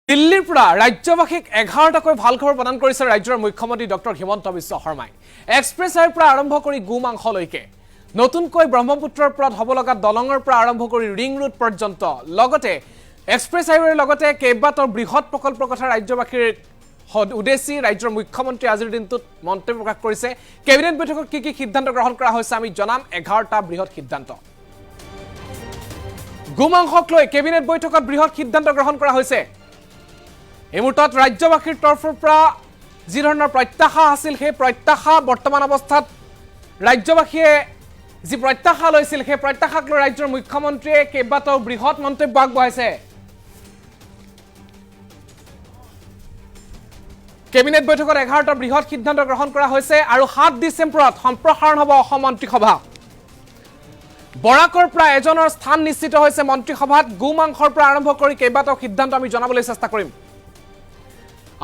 দিল্লীৰ পৰা ৰাজ্যবাসীক 11টাকৈ ভাল খবৰ প্ৰদান কৰিছে ৰাজ্যৰ মুখ্যমন্ত্ৰী ডক্টৰ হিমন্ত বিশ্ব শৰ্মাই। এক্সপ্ৰেছ হাইৱেৰ পৰা আৰম্ভ কৰি গোমাংসলৈকে নতুনকৈ ব্ৰহ্মপুত্ৰৰ পৰা হ'ব লগা দলঙৰ পৰা আৰম্ভ কৰি ৰিং ৰোড পৰ্যন্ত লগতে এক্সপ্ৰেছ হাইৱেৰ লগতে কেইবাটাও বৃহৎ প্ৰকল্পৰ কথা ৰাজ্যবাসীৰ উদ্দেশ্যি ৰাজ্যৰ মুখ্যমন্ত্ৰী আজিৰ দিনটোত মন্তব্য প্ৰকাশ কৰিছে। কেবিনেট বৈঠকত কি সিদ্ধান্ত গ্ৰহণ কৰা হৈছে আমি জনাম। 11টা বৃহৎ সিদ্ধান্ত। গোমাংসক লৈ কেবিনেট বৈঠকত বৃহৎ সিদ্ধান্ত গ্ৰহণ কৰা হৈছে। এই মুহূৰ্তত ৰাজ্যবাসীৰ তৰফৰ পৰা যি ধৰণৰ প্ৰত্যাশা আছিল সেই প্ৰত্যাশা বৰ্তমান অৱস্থাত ৰাজ্যবাসীয়ে যি প্ৰত্যাশা লৈছিল সেই প্ৰত্যাশাক লৈ ৰাজ্যৰ মুখ্যমন্ত্ৰীয়ে কেইবাটাও বৃহৎ মন্তব্য আগবঢ়াইছে। কেবিনেট বৈঠকত 11টা বৃহৎ সিদ্ধান্ত গ্ৰহণ কৰা হৈছে আৰু 7 ডিচেম্বৰত সম্প্ৰসাৰণ হ'ব অসম মন্ত্ৰীসভা। বৰাকৰ পৰা এজনৰ স্থান নিশ্চিত হৈছে মন্ত্ৰীসভাত। গোমাংসৰ পৰা আৰম্ভ কৰি কেইবাটাও সিদ্ধান্ত আমি জনাবলৈ চেষ্টা কৰিম।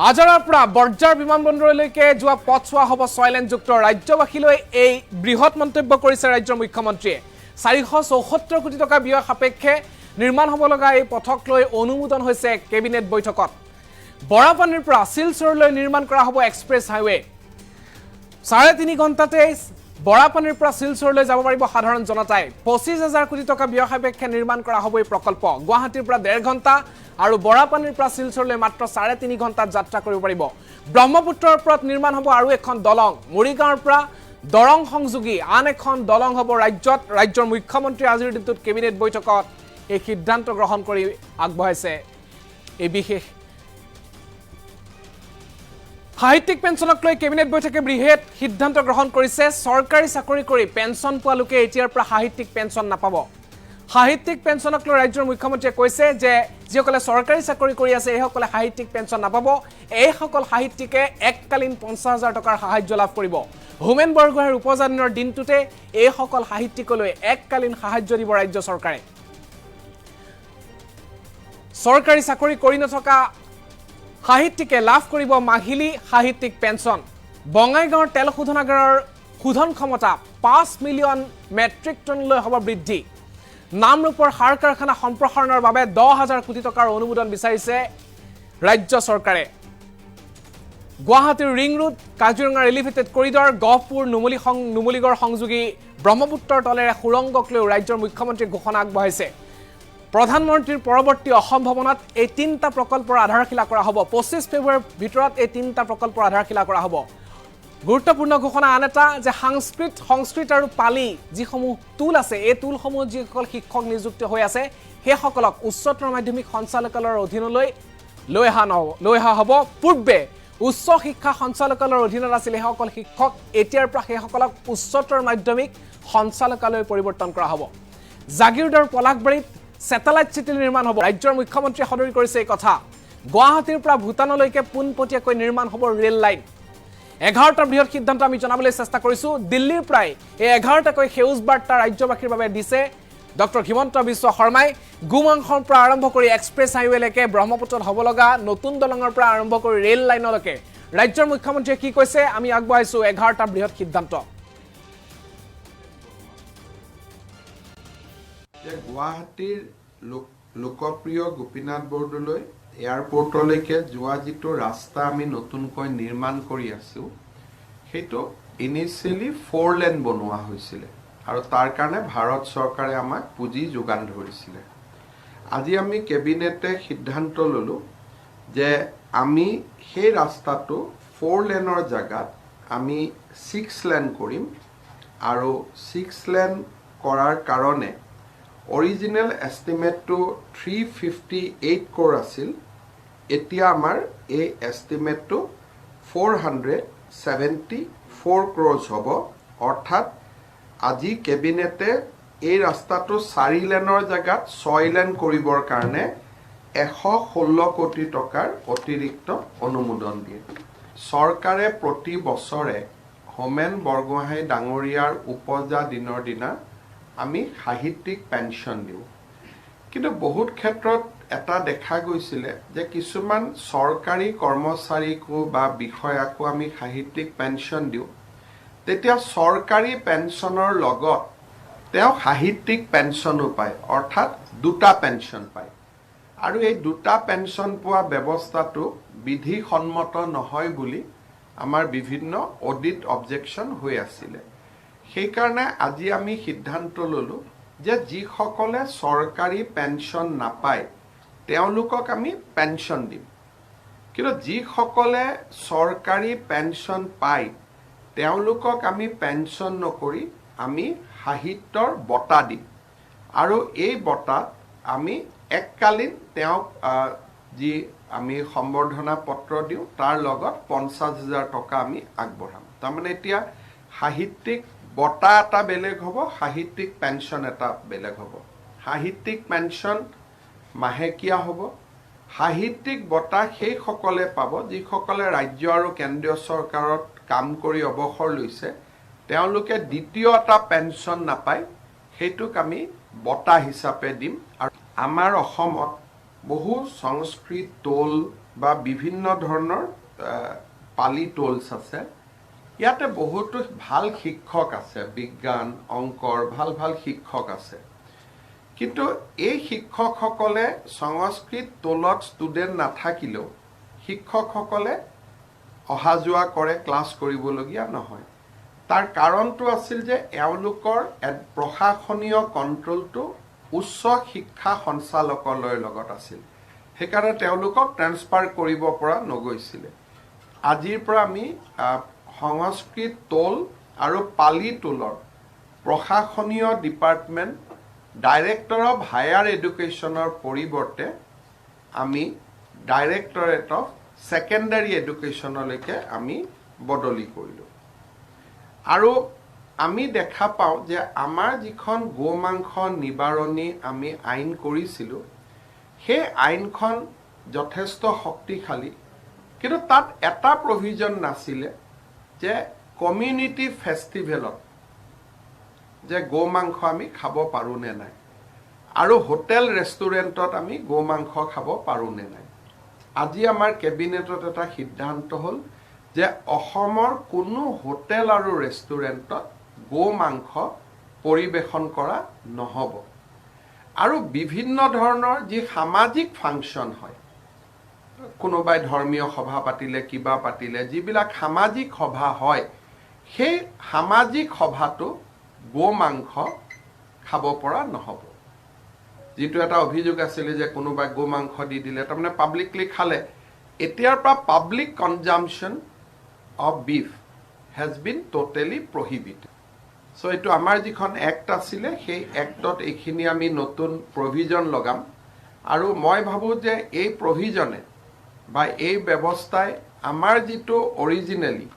আজাৰাৰ পৰা বৰ্জাৰ বিমানবন্দৰলৈকে যোৱা পথছোৱা হ'ব 6 লেনযুক্ত। ৰাজ্যবাসীলৈ এই বৃহৎ মন্তব্য কৰিছে ৰাজ্যৰ মুখ্যমন্ত্ৰীয়ে। 474 কোটি টকা ব্যয় সাপেক্ষে নিৰ্মাণ হ'ব লগা এই পথক লৈ অনুমোদন হৈছে কেবিনেট বৈঠকত। বৰাপানীৰ পৰা শিলচৰলৈ নিৰ্মাণ কৰা হ'ব এক্সপ্ৰেছ হাইৱে। 3.5 ঘণ্টাতে বৰাপানীৰ পৰা শিলচৰলৈ যাব পাৰিব সাধাৰণ জনতাই। 25,000 কোটি টকা ব্যয় সাপেক্ষে নিৰ্মাণ কৰা হ'ব এই প্ৰকল্প। গুৱাহাটীৰ পৰা 1.5 ঘণ্টা আৰু বৰাপানীৰ পৰা শিলচৰলৈ মাত্ৰ 3.5 ঘণ্টাত যাত্ৰা কৰিব পাৰিব। ব্ৰহ্মপুত্ৰৰ ওপৰত নিৰ্মাণ হ'ব আৰু এখন দলং। মৰিগাঁৱৰ পৰা দৰং সংযোগী আন এখন দলং হ'ব ৰাজ্যত। ৰাজ্যৰ মুখ্যমন্ত্ৰী আজিৰ দিনটোত কেবিনেট বৈঠকত এই সিদ্ধান্ত গ্ৰহণ কৰি আগবঢ়াইছে এই বিশেষ। সাহিত্যিক পেঞ্চনক লৈ কেবিনেট বৈঠকে বৃহৎ সিদ্ধান্ত গ্ৰহণ কৰিছে। চৰকাৰী চাকৰি কৰি পেঞ্চন পোৱা লোকে এতিয়াৰ পৰা সাহিত্যিক পেঞ্চন নাপাব। সাহিত্যিক পেঞ্চনক লৈ ৰাজ্যৰ মুখ্যমন্ত্ৰীয়ে কৈছে যে যিসকলে চৰকাৰী চাকৰি কৰি আছে এইসকলে সাহিত্যিক পেঞ্চন নাপাব। এইসকল সাহিত্যিকে এককালীন 50,000 টকাৰ সাহায্য লাভ কৰিব। হোমেন বৰগোহাঁইৰ উপজা দিনটোতে এইসকল সাহিত্যিকলৈ এককালীন সাহায্য দিব ৰাজ্য চৰকাৰে। চৰকাৰী চাকৰি কৰি নথকা সাহিত্যিকে লাভ কৰিব মাহিলী সাহিত্যিক পেঞ্চন। বঙাইগাঁৱৰ তেল শোধনাগাৰৰ শোধন ক্ষমতা 5 মিলিয়ন মেট্ৰিক টনলৈ হ'ব বৃদ্ধি। নামৰূপৰ সাৰ কাৰখানা সম্প্ৰসাৰণৰ বাবে 10,000 কোটি টকাৰ অনুমোদন বিচাৰিছে ৰাজ্য চৰকাৰে। গুৱাহাটীৰ ৰিং ৰোড, কাজিৰঙাৰ এলিভেটেড কৰিডৰ, গহপুৰ নুমলীগড় সংযোগী ব্ৰহ্মপুত্ৰৰ তলেৰে সুৰংগক লৈ ৰাজ্যৰ মুখ্যমন্ত্ৰীয়ে ঘোষণা আগবঢ়াইছে। প্ৰধানমন্ত্ৰীৰ পৰৱৰ্তী অসম ভৱনত এই 3টা প্ৰকল্পৰ আধাৰশিলা কৰা হ'ব। 25 ফেব্ৰুৱাৰীৰ ভিতৰত এই 3টা প্ৰকল্পৰ আধাৰশিলা কৰা হ'ব। গুৰুত্বপূৰ্ণ ঘোষণা আন এটা যে সংস্কৃত আৰু পালি যিসমূহ টুল আছে এই টুলসমূহ যিসকল শিক্ষক নিযুক্ত হৈ আছে সেইসকলক উচ্চতৰ মাধ্যমিক সঞ্চালকালয়ৰ অধীনলৈ লৈ অহা হ'ব। পূৰ্বে উচ্চ শিক্ষা সঞ্চালকালয়ৰ অধীনত আছিল সেইসকল শিক্ষক, এতিয়াৰ পৰা সেইসকলক উচ্চতৰ মাধ্যমিক সঞ্চালকালয় পৰিৱৰ্তন কৰা হ'ব। জাগিৰোডৰ পলাশবাৰীত ছেটেলাইট চিটি নিৰ্মাণ হ'ব। ৰাজ্যৰ মুখ্যমন্ত্ৰীয়ে সদৰি কৰিছে এই কথা। গুৱাহাটীৰ পৰা ভূটানলৈকে পোনপটীয়াকৈ নিৰ্মাণ হ'ব ৰেল লাইন। 11টা বৃহৎ সিদ্ধান্ত আমি জনাবলৈ চেষ্টা কৰিছোঁ। দিল্লীৰ পৰাই এই 11টাকৈ সেউজ বাৰ্তা ৰাজ্যবাসীৰ বাবে দিছে ডক্টৰ হিমন্ত বিশ্ব শৰ্মাই। গোমাংসৰ পৰা আৰম্ভ কৰি এক্সপ্ৰেছ হাইৱেলৈকে ব্ৰহ্মপুত্ৰত হ'ব লগা নতুন দলঙৰ পৰা আৰম্ভ কৰি ৰেল লাইনলৈকে ৰাজ্যৰ মুখ্যমন্ত্ৰীয়ে কি কৈছে আমি আগবঢ়াইছোঁ 11টা বৃহৎ সিদ্ধান্ত। গুৱাহাটীৰ লোকপ্ৰিয় গোপীনাথ বৰদলৈ এয়াৰপৰ্টলৈকে যোৱা যিটো ৰাস্তা আমি নতুনকৈ নিৰ্মাণ কৰি আছোঁ সেইটো ইনিচিয়েলি 4 লেন বনোৱা হৈছিলে আৰু তাৰ কাৰণে ভাৰত চৰকাৰে আমাক পুঁজি যোগান ধৰিছিলে। আজি আমি কেবিনেটে সিদ্ধান্ত ল'লোঁ যে আমি সেই ৰাস্তাটো 4 লেনৰ জেগাত আমি 6 লেন কৰিম আৰু 6 লেন কৰাৰ কাৰণে অৰিজিনেল এষ্টিমেটটো 358 crore আছিল। এতিয়া আমাৰ এই এষ্টিমেটটো 474 crores হ'ব। অৰ্থাৎ আজি কেবিনেটে এই ৰাস্তাটো 4 লেনৰ জেগাত 6 লেন কৰিবৰ কাৰণে 116 কোটি টকাৰ অতিৰিক্ত অনুমোদন দিয়ে। চৰকাৰে প্ৰতি বছৰে হোমেন বৰগোহাঁই ডাঙৰীয়াৰ উপজা দিনৰ দিনা আমি সাহিত্যিক পেঞ্চন দিওঁ। কিন্তু বহুত ক্ষেত্ৰত এটা দেখা গৈছিলে যে কিছুমান চৰকাৰী কৰ্মচাৰীকো বা বিষয়াকো আমি সাহিত্যিক পেঞ্চন দিওঁ, তেতিয়া চৰকাৰী পেঞ্চনৰ লগত তেওঁ সাহিত্যিক পেঞ্চনো পায়, অৰ্থাৎ দুটা পেঞ্চন পায়। আৰু এই দুটা পেঞ্চন পোৱা ব্যৱস্থাটো বিধিসন্মত নহয় বুলি আমাৰ বিভিন্ন অডিট অবজেকশ্যন হৈ আছিলে সেইকাৰণে আজি আমি সিদ্ধান্ত ললো যে যিসকলে চৰকাৰী পেঞ্চন নাপায় তেওঁলোকক আমি পেঞ্চন দিম কিন্তু যিসকলে চৰকাৰী পেঞ্চন পায় তেওঁলোকক আমি পেঞ্চন নকৰি আমি সাহিত্যৰ বঁটা দিম আৰু এই বঁটাত আমি এককালীন তেওঁক যি আমি সম্বৰ্ধনা পত্ৰ দিওঁ তাৰ লগত 50,000 টকা আমি আগবঢ়াম তাৰমানে এতিয়া সাহিত্যিক বঁটা এটা বেলেগ হ'ব সাহিত্যিক পেঞ্চন এটা বেলেগ হ'ব সাহিত্যিক পেঞ্চন মাহেকীয়া হ'ব সাহিত্যিক বঁটা সেইসকলে পাব যিসকলে ৰাজ্য আৰু কেন্দ্ৰীয় চৰকাৰত কাম কৰি অৱসৰ লৈছে তেওঁলোকে দ্বিতীয় এটা পেঞ্চন নাপায় সেইটোক আমি বঁটা হিচাপে দিম আৰু আমাৰ অসমত বহু সংস্কৃত টোল বা বিভিন্ন ধৰণৰ পালি টোলছ আছে ইয়াতে বহুতো ভাল শিক্ষক আছে বিজ্ঞান অংকৰ ভাল ভাল শিক্ষক আছে কিন্তু এই শিক্ষকসকলে সংস্কৃত টোলত ষ্টুডেণ্ট নাথাকিলেও শিক্ষকসকলে অহা যোৱা কৰে ক্লাছ কৰিবলগীয়া নহয় তাৰ কাৰণটো আছিল যে এওঁলোকৰ প্ৰশাসনীয় কণ্ট্ৰলটো উচ্চ শিক্ষা সঞ্চালকালয়ৰ লগত আছিল সেইকাৰণে তেওঁলোকক ট্ৰান্সফাৰ কৰিব পৰা নগৈছিলে আজিৰ পৰা আমি সংস্কৃত টোল আৰু পালি টোলৰ প্ৰশাসনীয় ডিপাৰ্টমেণ্ট ডাইৰেক্টৰ অফ হায়াৰ এডুকেশ্যনৰ পৰিৱৰ্তে আমি ডাইৰেক্টৰেট অফ ছেকেণ্ডাৰী এডুকেশ্যনলৈকে আমি বদলি কৰিলোঁ আৰু আমি দেখা পাওঁ যে আমাৰ যিখন গোমাংস নিবাৰণী আমি আইন কৰিছিলোঁ সেই আইনখন যথেষ্ট শক্তিশালী কিন্তু তাত এটা প্ৰভিজন নাছিলে যে কমিউনিটি ফেষ্টিভেলত যে গোমাংস আমি খাব পাৰোঁ নে নাই আৰু হোটেল ৰেষ্টুৰেণ্টত আমি গোমাংস খাব পাৰোঁ নে নাই আজি আমাৰ কেবিনেটত এটা সিদ্ধান্ত হ'ল যে অসমৰ কোনো হোটেল আৰু ৰেষ্টুৰেণ্টত গোমাংস পৰিবেশন কৰা নহ'ব আৰু বিভিন্ন ধৰণৰ যি সামাজিক ফাংচন হয় কোনোবাই ধৰ্মীয় সভা পাতিলে কিবা পাতিলে যিবিলাক সামাজিক সভা হয় সেই সামাজিক সভাটো গোমাংস খাব পৰা নহ'ব যিটো এটা অভিযোগ আছিলে যে কোনোবাই গোমাংস দি দিলে তাৰমানে পাব্লিকলি খালে এতিয়াৰ পৰা public consumption of beef has been totally prohibited so এইটো আমাৰ যিখন এক্ট আছিলে সেই এক্টত এইখিনি আমি নতুন প্ৰভিজন লগাম আৰু মই ভাবোঁ যে এই প্ৰভিজনে বা এই ব্যৱস্থাই আমাৰ যিটো অৰিজিনেলি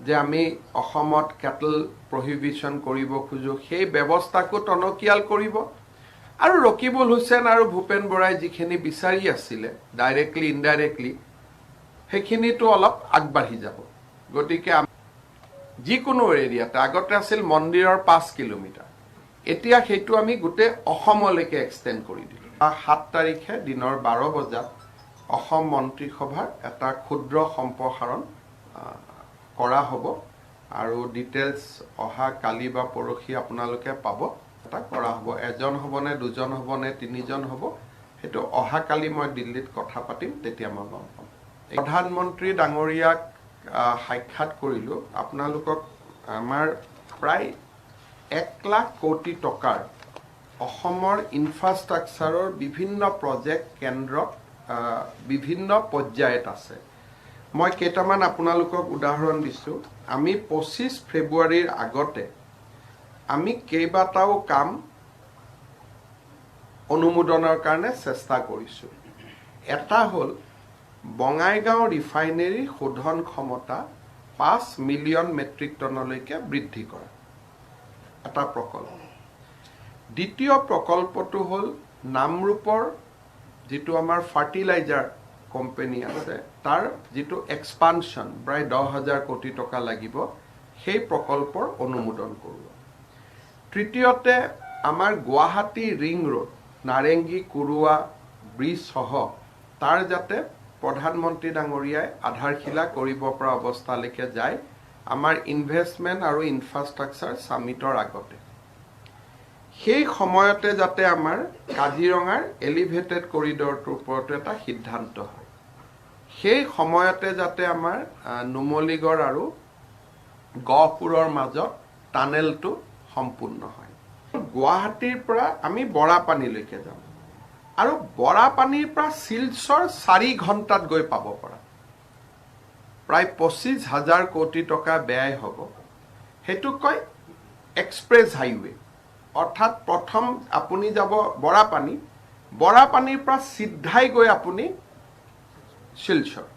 যে আমি অসমত কেটল প্ৰহিবিশ্যন কৰিব খোজোঁ সেই ব্যৱস্থাকো টনকিয়াল কৰিব আৰু ৰকিবুল হুছেইন আৰু ভূপেন বৰাই যিখিনি বিচাৰি আছিলে ডাইৰেক্টলি ইনডাইৰেক্টলি সেইখিনিতো অলপ আগবাঢ়ি যাব গতিকে যিকোনো এৰিয়াতে আগতে আছিল মন্দিৰৰ 5 কিলোমিটাৰ এতিয়া সেইটো আমি গোটেই অসমলৈকে এক্সটেণ্ড কৰি দিলোঁ 7 তাৰিখে দিনৰ 12 বজাত অসম মন্ত্ৰীসভাৰ এটা ক্ষুদ্ৰ সম্প্ৰসাৰণ কৰা হ'ব আৰু ডিটেইলছ অহা কালি বা পৰহি আপোনালোকে পাব এটা কৰা হ'ব এজন হ'বনে দুজন হ'বনে তিনিজন হ'ব সেইটো অহা কালি মই দিল্লীত কথা পাতিম তেতিয়া মই গম পাম প্ৰধানমন্ত্ৰী ডাঙৰীয়াক সাক্ষাৎ কৰিলোঁ আপোনালোকক আমাৰ প্ৰায় 1 লাখ কোটি টকাৰ অসমৰ ইনফ্ৰাষ্ট্ৰাকচাৰৰ বিভিন্ন প্ৰজেক্ট কেন্দ্ৰত বিভিন্ন পৰ্যায়ত আছে মই কেইটামান আপোনালোকক উদাহৰণ দিছোঁ আমি 25 ফেব্ৰুৱাৰীৰ আগতে আমি কেইবাটাও কাম অনুমোদনৰ কাৰণে চেষ্টা কৰিছোঁ এটা হ'ল বঙাইগাঁও ৰিফাইনেৰী শোধন ক্ষমতা 5 মিলিয়ন মেট্ৰিক টনলৈকে বৃদ্ধি কৰা এটা প্ৰকল্প দ্বিতীয় প্ৰকল্পটো হ'ল নামৰূপৰ যিটো আমাৰ ফাৰ্টিলাইজাৰ কোম্পানী আছে তাৰ যিটো এক্সপানশ্যন প্ৰায় 10,000 কোটি টকা লাগিব সেই প্ৰকল্পৰ অনুমোদন কৰোঁ তৃতীয়তে আমাৰ গুৱাহাটী ৰিং ৰোড নাৰেংগী কুৰুৱা ব্ৰিজ সহ তাৰ যাতে প্ৰধানমন্ত্ৰী ডাঙৰীয়াই আধাৰশিলা কৰিব পৰা অৱস্থালৈকে যায় আমাৰ ইনভেষ্টমেণ্ট আৰু ইনফ্ৰাষ্ট্ৰাকচাৰ সামিটৰ আগতে সেই সময়তে যাতে আমাৰ কাজিৰঙাৰ এলিভেটেড কৰিডৰটোৰ ওপৰতো এটা সিদ্ধান্ত হয় সেই সময়তে যাতে আমাৰ নুমলীগড় আৰু গহপুৰৰ মাজত টানেলটো সম্পূৰ্ণ হয় গুৱাহাটীৰ পৰা আমি বৰাপানীলৈকে যাম আৰু বৰাপানীৰ পৰা শিলচৰ 4 ঘণ্টাত গৈ পাব পৰা প্ৰায় 25,000 কোটি টকা ব্যয় হ'ব সেইটো কয় এক্সপ্ৰেছ হাইৱে অৰ্থাৎ প্ৰথম আপুনি যাব বৰাপানীৰ পৰা সিধাই গৈ আপুনি শিলচৰ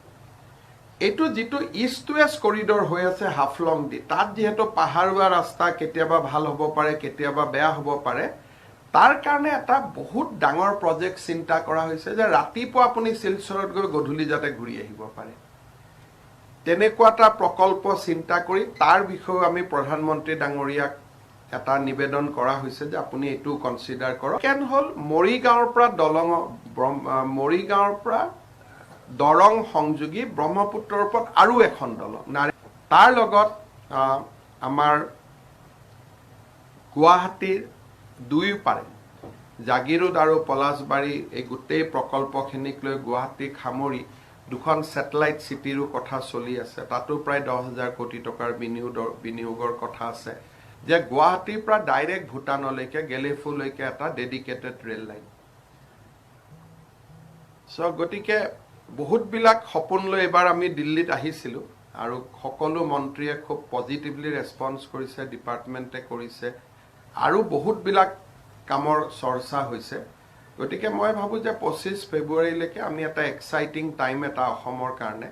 এইটো যেটো ইষ্ট ওয়েষ্ট কৰিডৰ হৈ আছে হাফলং দি তাত যেহেতু পাহাৰুৱা ৰাস্তা কেতিয়াবা ভাল হ'ব পাৰে কেতিয়াবা বেয়া হ'ব পাৰে তাৰ কাৰণে এটা বহুত ডাঙৰ প্ৰজেক্ট চিন্তা কৰা হৈছে যে ৰাতিপুৱা আপুনি শিলচৰত গৈ গধূলি যাতে ঘূৰি আহিব পাৰে তেনেকুৱা এটা প্ৰকল্প চিন্তা কৰি তাৰ বিষয়ে আমি প্ৰধানমন্ত্ৰী ডাঙৰীয়াক এটা নিবেদন কৰা হৈছে যে আপুনি এটো কনসিডাৰ কৰক কেন হল মৰিগাঁৱৰ পৰা দৰং সংযোগী ব্ৰহ্মপুত্ৰৰ ওপৰত আৰু এখন দলং তাৰ লগত আমাৰ গুৱাহাটীৰ দুই পাৰে জাগিৰোড আৰু পলাশবাৰী এই গোটেই প্ৰকল্পখিনিক লৈ গুৱাহাটীক সামৰি দুখন স্যাটেলাইট সিটিৰো কথা চলি আছে তাতো প্ৰায় 10,000 কোটি টকাৰ বিনিয়োগৰ কথা আছে যে গুৱাহাটীৰ পৰা ডাইৰেক্ট ভুটানলৈকে গেলেফুলৈকে এটা ডেডিকেটেড ৰেল লাইন গতিকে বহুত বিলাক সপোন লৈ এবাৰ আমি দিল্লীত আহিছিলো আৰু সকলো মন্ত্ৰীয়ে খুব পজিটিভলি ৰেসপন্স কৰিছে ডিপাৰ্টমেন্টে কৰিছে আৰু বহুত বিলাক কামৰ চৰ্চা হৈছে গতিকে মই ভাবো যে 25 ফেব্ৰুৱাৰীলৈকে আমি এটা এক্সাইটিং টাইম এটা অসমৰ কাৰণে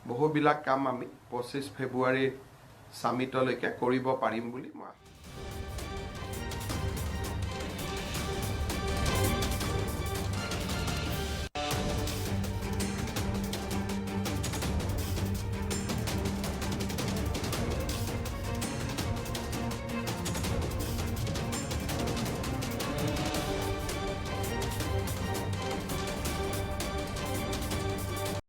বহু বিলাক কাম আমি 25 ফেব্ৰুৱাৰী সামিটলৈকে কৰিব পাৰিম বুলি মই